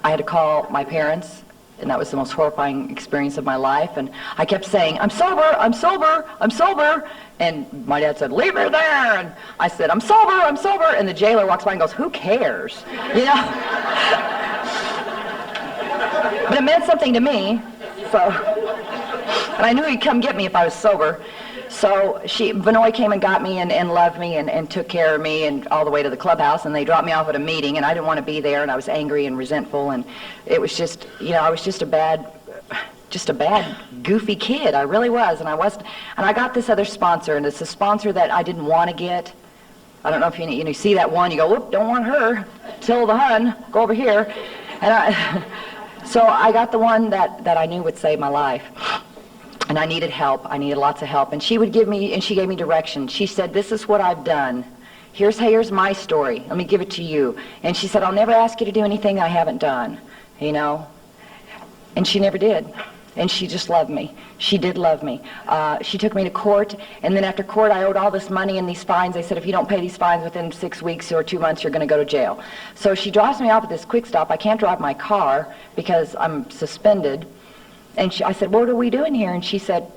had to call my parents, and that was the most horrifying experience of my life. And I kept saying, "I'm sober, I'm sober, I'm sober." And my dad said, "Leave her there." And I said, "I'm sober, I'm sober." And the jailer walks by and goes, "Who cares?" You know? But it meant something to me. And I knew he'd come get me if I was sober. So Vinoy came and got me and loved me and took care of me and all the way to the clubhouse, and they dropped me off at a meeting, and I didn't want to be there, and I was angry and resentful, and it was just, you know, I was just a bad, goofy kid. I really was, and I got this other sponsor, and it's a sponsor that I didn't want to get. I don't know if you see that one, you go, "Whoop, don't want her. Till the Hun, go over here." And so I got the one that I knew would save my life. and I needed help. I needed lots of help. And she would give me, and she gave me direction. She said, this is what I've done. Here's my story. Let me give it to you. And she said, I'll never ask you to do anything I haven't done, you know. And she never did. And she just loved me. She did love me. She took me to court, and then after court I owed all this money and these fines. They said, if you don't pay these fines within 6 weeks or 2 months, you're going to go to jail. So she drops me off at this quick stop. I can't drive my car because I'm suspended. And I said, what are we doing here? And she said,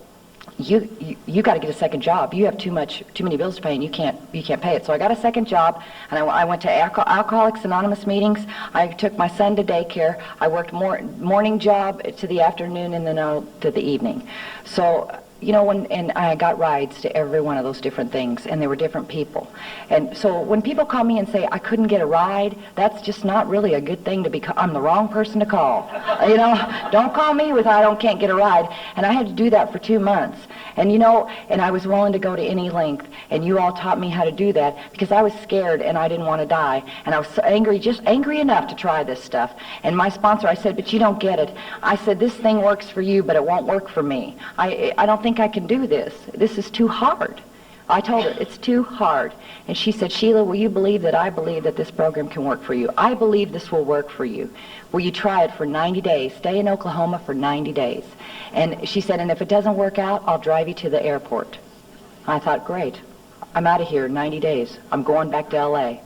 you got to get a second job. You have too many bills to pay, and you can't pay it. So I got a second job, and I went to Alcoholics Anonymous meetings. I took my son to daycare. I worked morning job to the afternoon, and then to the evening. So, you know, and I got rides to every one of those different things, and they were different people. And so when people call me and say I couldn't get a ride, that's just not really a good thing to be. I'm the wrong person to call. You know, don't call me with I can't get a ride. And I had to do that for 2 months. And you know, and I was willing to go to any length. And you all taught me how to do that because I was scared and I didn't want to die. And I was so angry, just angry enough to try this stuff. And my sponsor, I said, but you don't get it. I said, this thing works for you, but it won't work for me. I don't think I can do this. This is too hard. I told her, it's too hard. And she said, Sheila, will you believe that I believe that this program can work for you? I believe this will work for you. Will you try it for 90 days? Stay in Oklahoma for 90 days. And she said, and if it doesn't work out, I'll drive you to the airport. I thought, great. I'm out of here 90 days. I'm going back to L.A.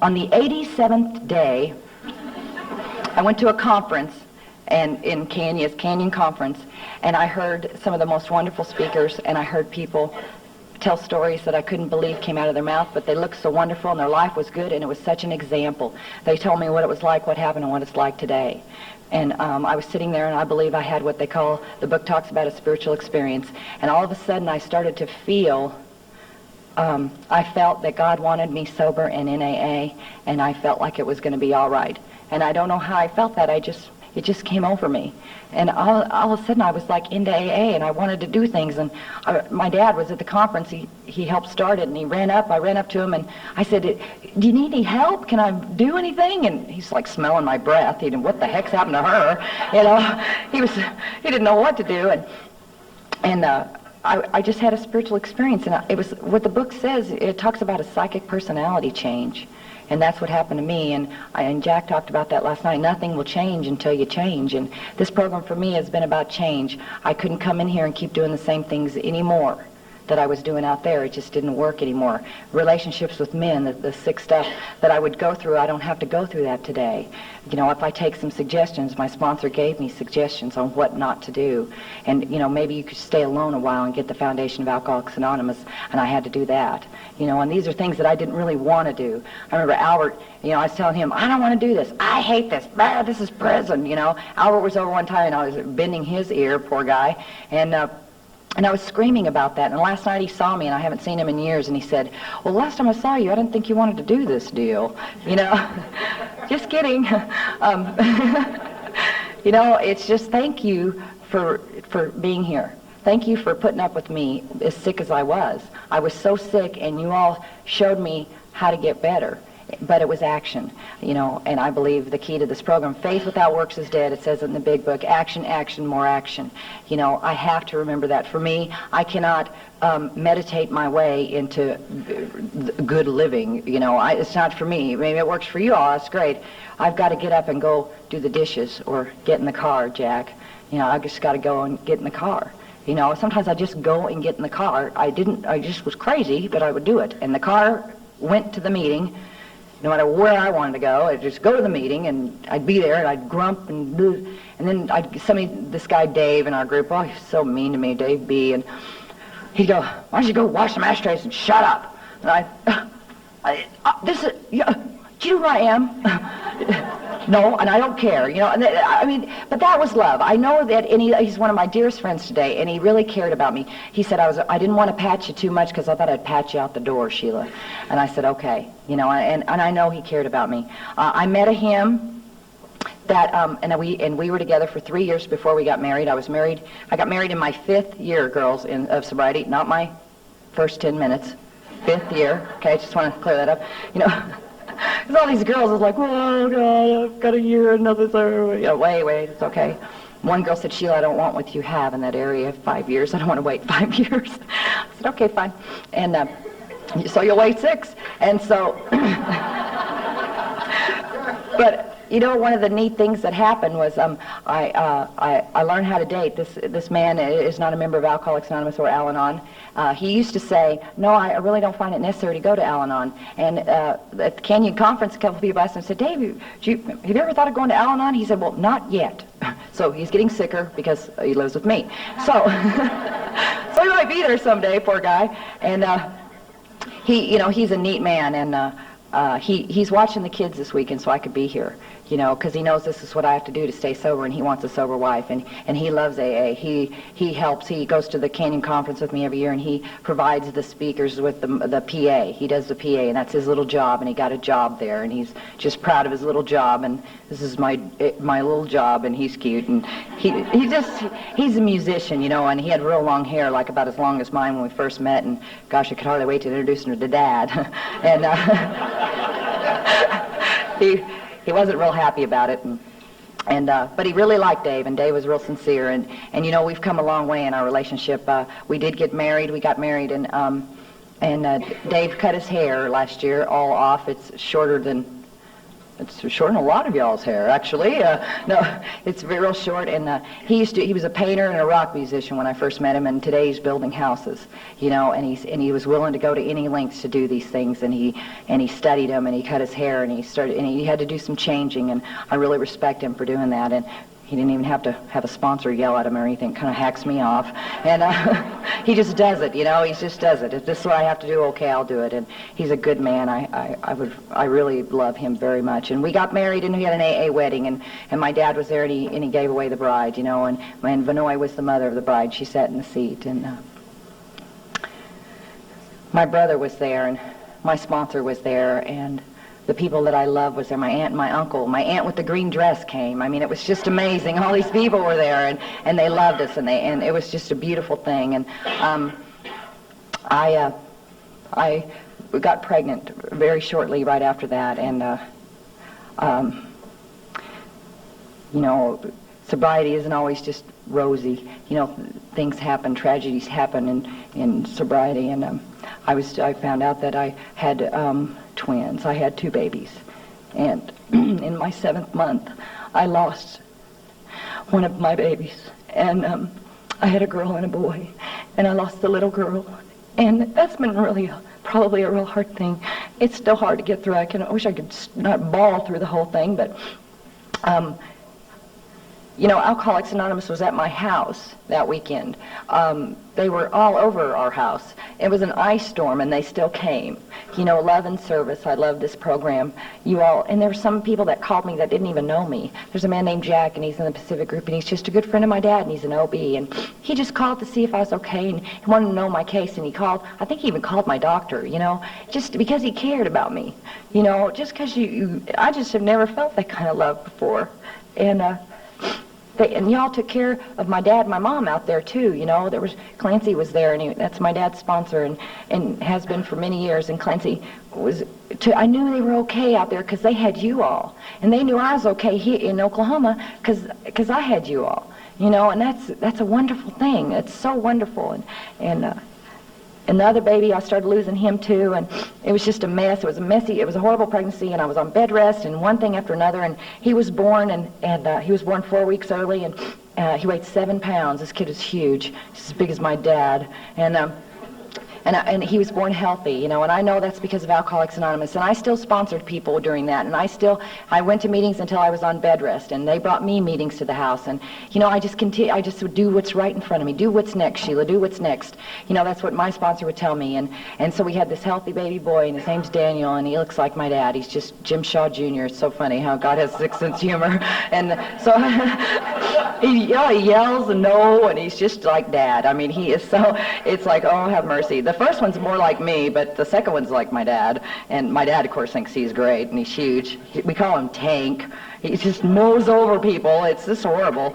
On the 87th day, I went to a conference and in Canyon Conference, and I heard some of the most wonderful speakers, and I heard people tell stories that I couldn't believe came out of their mouth, but they looked so wonderful, and their life was good, and it was such an example. They told me what it was like, what happened, and what it's like today. And I was sitting there, and I believe I had what they call, the book talks about a spiritual experience, and all of a sudden I started to feel, I felt that God wanted me sober and in AA, and I felt like it was going to be all right. And I don't know how I felt that, it just came over me. And all of a sudden I was like into AA, and I wanted to do things. And my dad was at the conference. He helped start it, and he ran up. I ran up to him, and I said, do you need any help? Can I do anything? And he's like smelling my breath. He didn't, what the heck's happened to her? You know, he didn't know what to do. And I just had a spiritual experience. And it was what the book says. It talks about a psychic personality change. And that's what happened to me, and Jack talked about that last night. Nothing will change until you change, and this program for me has been about change. I couldn't come in here and keep doing the same things anymore that I was doing out there. It just didn't work anymore. Relationships with men, the sick stuff that I would go through, I don't have to go through that today. You know, if I take some suggestions, my sponsor gave me suggestions on what not to do. And, you know, maybe you could stay alone a while and get the foundation of Alcoholics Anonymous, and I had to do that. You know, and these are things that I didn't really want to do. I remember Albert, you know, I was telling him, I don't want to do this. I hate this. This is prison, you know. Albert was over one time, and I was bending his ear, poor guy, and I was screaming about that. And last night he saw me, and I haven't seen him in years, and he said, well, last time I saw you, I didn't think you wanted to do this deal. You know, just kidding. You know, it's just thank you for being here. Thank you for putting up with me as sick as I was. I was so sick, and you all showed me how to get better. But it was action, you know, and I believe the key to this program, faith without works is dead. It says in the big book, action, action, more action. You know, I have to remember that. For me, I cannot meditate my way into good living. You know, it's not for me. Maybe it works for you all. That's great. I've got to get up and go do the dishes or get in the car, Jack. You know, I just got to go and get in the car. You know, sometimes I just go and get in the car. I just was crazy, but I would do it. And the car went to the meeting. No matter where I wanted to go, I'd just go to the meeting, and I'd be there, and I'd grump, and then this guy Dave in our group, oh, he's so mean to me, Dave B., and he'd go, why don't you go wash some ashtrays and shut up? And do you know who I am? No, and I don't care, you know. And I mean, but that was love. I know that, and he's one of my dearest friends today, and he really cared about me. He said I didn't want to pat you too much because I thought I'd pat you out the door, Sheila. And I said, okay, you know, and I know he cared about me. I met him that, and we were together for 3 years before we got married. I got married in my 5th year, girls, of sobriety, not my first 10 minutes. 5th year. Okay, I just want to clear that up. You know. Because all these girls was like, oh, God, I've got a year, another third. You know, wait, it's okay. one girl said, Sheila, I don't want what you have in that area 5 years. I don't want to wait 5 years. I said, okay, fine. And so you'll wait 6. And so, but you know, one of the neat things that happened was I learned how to date. This man is not a member of Alcoholics Anonymous or Al-Anon. He used to say, no, I really don't find it necessary to go to Al-Anon. And at the Canyon Conference, a couple of people asked him, said, Dave, have you ever thought of going to Al-Anon? He said, well, not yet. So he's getting sicker because he lives with me. So, so he might be there someday, poor guy. And he's a neat man, and he's watching the kids this weekend so I could be here. You know, because he knows this is what I have to do to stay sober, and he wants a sober wife, and he loves AA. He helps. He goes to the Canyon Conference with me every year, and he provides the speakers with the PA. He does the PA, and that's his little job, and he got a job there, and he's just proud of his little job, and this is my little job, and he's cute, and he's a musician, you know, and he had real long hair, like about as long as mine when we first met, and gosh, I could hardly wait to introduce him to Dad, and he wasn't real happy about it, but he really liked Dave, and Dave was real sincere, and you know, we've come a long way in our relationship. We did get married. We got married, and Dave cut his hair last year all off. It's shorter than a lot of y'all's hair, actually. No, it's real short, and he was a painter and a rock musician when I first met him, and today he's building houses, you know, and he was willing to go to any lengths to do these things, and he studied them, and he cut his hair, and he had to do some changing, and I really respect him for doing that, and he didn't even have to have a sponsor yell at him or anything. It kind of hacks me off. And he just does it, you know. He just does it. If this is what I have to do, okay, I'll do it. And he's a good man. I really love him very much. And we got married, and we had an AA wedding, and my dad was there, and he gave away the bride, you know. And Vanoy was the mother of the bride. She sat in the seat. And my brother was there, and my sponsor was there, and the people that I love was there. My aunt and my uncle. My aunt with the green dress came. I mean, it was just amazing. All these people were there, and they loved us, and it was just a beautiful thing. And I got pregnant very shortly right after that, and you know, sobriety isn't always just rosy. You know, things happen, tragedies happen in sobriety, and I found out that I had twins. I had 2 babies, and in my 7th month I lost one of my babies, and I had a girl and a boy, and I lost the little girl, and that's been really probably a real hard thing. It's still hard to get through. I wish I could not bawl through the whole thing, but you know, Alcoholics Anonymous was at my house that weekend. They were all over our house. It was an ice storm, and they still came. You know, love and service. I love this program. You all, and there were some people that called me that didn't even know me. There's a man named Jack, and he's in the Pacific Group, and he's just a good friend of my dad, and he's an OB, and he just called to see if I was okay, and he wanted to know my case, and he called. I think he even called my doctor, you know, just because he cared about me. You know, just because I just have never felt that kind of love before, and y'all took care of my dad and my mom out there too, you know. Clancy was there, and that's my dad's sponsor, and has been for many years, and Clancy I knew they were okay out there because they had you all, and they knew I was okay here in Oklahoma because I had you all, you know, and that's a wonderful thing. It's so wonderful, and the other baby, I started losing him too, and it was just a mess. It was a horrible pregnancy, and I was on bed rest, and one thing after another, and he was born, and he was born 4 weeks early, and he weighed 7 pounds. This kid is huge. He's as big as my dad, and he was born healthy, you know, and I know that's because of Alcoholics Anonymous, and I still sponsored people during that, and I went to meetings until I was on bed rest, and they brought me meetings to the house, and, you know, I just would do what's right in front of me. Do what's next, Sheila, do what's next. You know, that's what my sponsor would tell me, and so we had this healthy baby boy, and his name's Daniel, and he looks like my dad. He's just Jim Shaw Jr. It's so funny how God has 6th sense humor, and so he yells and no, and he's just like Dad. I mean, he is so, it's like, oh, have mercy. The first one's more like me, but the second one's like my dad. And my dad, of course, thinks he's great, and he's huge. We call him Tank. He just mows over people. It's just horrible.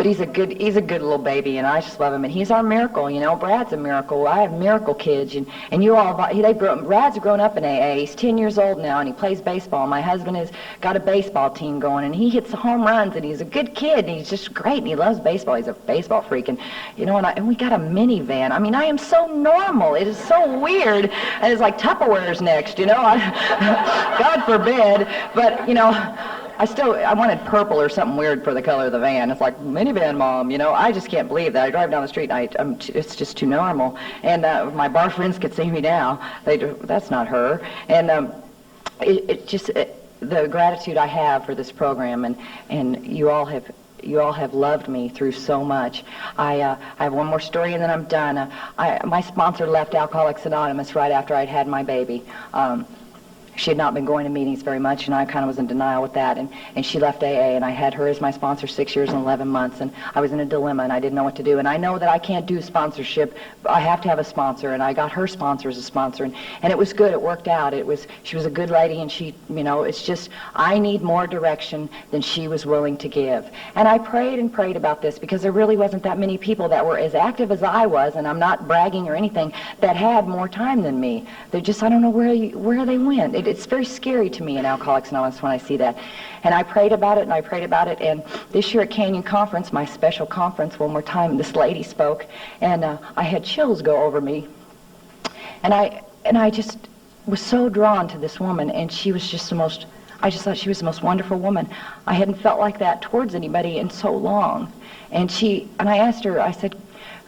But he's a good little baby, and I just love him. And he's our miracle, you know. Brad's a miracle. I have miracle kids, and you all. Brad's grown up in AA. He's 10 years old now, and he plays baseball. My husband has got a baseball team going, and he hits home runs, and he's a good kid, and he's just great, and he loves baseball. He's a baseball freak, and you know. And we got a minivan. I mean, I am so normal. It is so weird, and it's like Tupperware's next, you know. God forbid, but you know. I wanted purple or something weird for the color of the van. It's like, minivan, Mom, you know. I just can't believe that. I drive down the street and it's just too normal. And my bar friends could see me now. That's not her. And the gratitude I have for this program, and you all have loved me through so much. I have one more story and then I'm done. My sponsor left Alcoholics Anonymous right after I'd had my baby. She had not been going to meetings very much, and I kind of was in denial with that. And she left AA, and I had her as my sponsor 6 years and 11 months, and I was in a dilemma, and I didn't know what to do. And I know that I can't do sponsorship. I have to have a sponsor, and I got her sponsor as a sponsor, and it was good. It worked out. She was a good lady, and she, you know, it's just I need more direction than she was willing to give. And I prayed and prayed about this because there really wasn't that many people that were as active as I was, and I'm not bragging or anything, that had more time than me. They're just, I don't know where they went. It's very scary to me in Alcoholics Anonymous when I see that. And I prayed about it, and I prayed about it, and this year at Canyon Conference, my special conference, one more time, this lady spoke, and I had chills go over me. And I just was so drawn to this woman, and she was just I just thought she was the most wonderful woman. I hadn't felt like that towards anybody in so long. And I asked her, I said,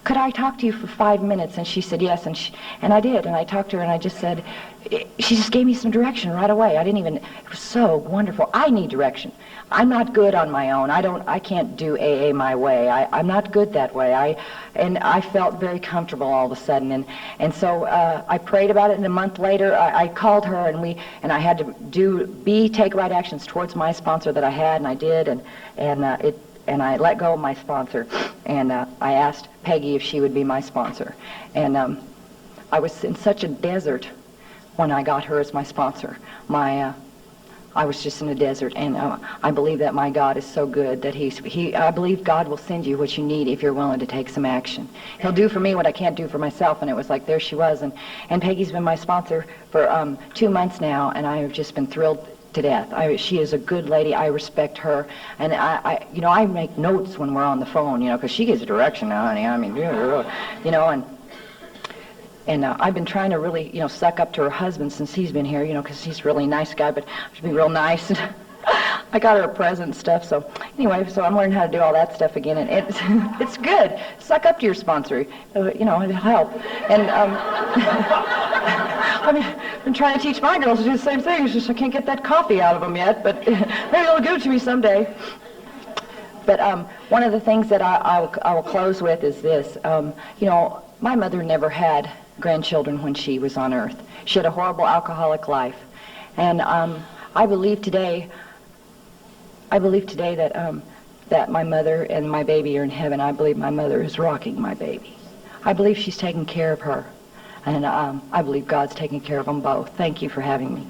could I talk to you for 5 minutes? And she said yes, and I did, and I talked to her, and I just said, she just gave me some direction right away. It was so wonderful. I need direction. I'm not good on my own. I can't do AA my way. I'm not good that way. I felt very comfortable all of a sudden, and so I prayed about it, and a month later I called her, and I had to take right actions towards my sponsor that I had, and I did, and I let go of my sponsor, and I asked Peggy if she would be my sponsor. And I was in such a desert when I got her as my sponsor. I was just in a desert, and I believe that my God is so good that I believe God will send you what you need if you're willing to take some action. He'll do for me what I can't do for myself, and it was like, there she was. And Peggy's been my sponsor for 2 months now, and I have just been thrilled to death. She is a good lady. I respect her, and I make notes when we're on the phone, you know, because she gives direction now, honey. I mean, you know, and I've been trying to really, you know, suck up to her husband since he's been here, you know, because he's a really nice guy, but I should be real nice. I got her a present and stuff, so anyway, so I'm learning how to do all that stuff again, and it's good. Suck up to your sponsor, you know, it'll help. And I've been trying to teach my girls to do the same thing. It's just I can't get that coffee out of them yet, but maybe they'll give it to me someday. But one of the things that I will close with is this. You know, my mother never had grandchildren when she was on earth. She had a horrible alcoholic life, and I believe today that my mother and my baby are in heaven. I believe my mother is rocking my baby. I believe she's taking care of her, and I believe God's taking care of them both. Thank you for having me.